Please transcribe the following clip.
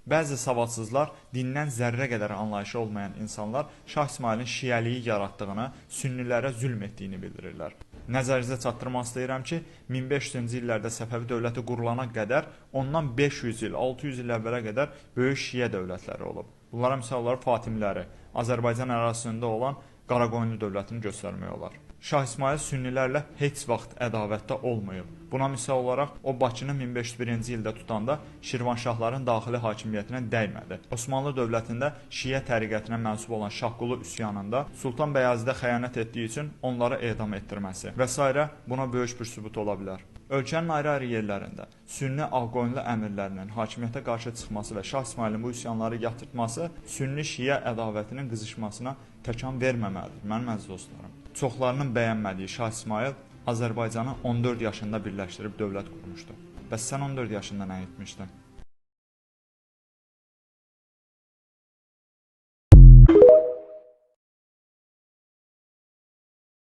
Bəzi savadsızlar, dindən zərrə qədər anlayışı olmayan insanlar Şah İsmailin şiəliyi yaratdığını, sünnilərə zülm etdiyini bildirirlər. Nəzərinizə çatdırmaq istəyirəm ki, 1500-cü illərdə Səfəvi dövləti qurulana qədər ondan 500 il, 600 il əvvələ qədər böyük şiə dövlətləri olub. Bunlara misal olaraq Fatimləri, Azərbaycan ərazisində olan Qaraqoyunlu dövlətini göstərmək olar. Şah İsmail sünnilərlə heç vaxt ədavətdə olmayıb. Buna misal olaraq o Bakını 1501-ci ildə tutanda Şirvanşahların daxili hakimiyyətinə dəymədi. Osmanlı dövlətində Şiə təriqətinə mənsub olan Şahqulu üsyanında Sultan Bəyazıdə xəyanət etdiyi üçün onları edam etdirməsi və s. buna böyük bir sübut ola bilər. Ölkənin ayrı-ayrı yerlərində sünni Ağqoyunlu əmirlərinin hakimiyyətə qarşı çıxması və Şah İsmailin bu üsyanları yatırtması sünni-şiə ədavətinin qızışmasına təkan verməməlidir, mənim əziz dostlarım. Çoxlarının bəyənmədiyi Şah İsmail Azərbaycanı 14 yaşında birləşdirib dövlət qurmuşdu. Bəs sən 14 yaşında nə etmişdin?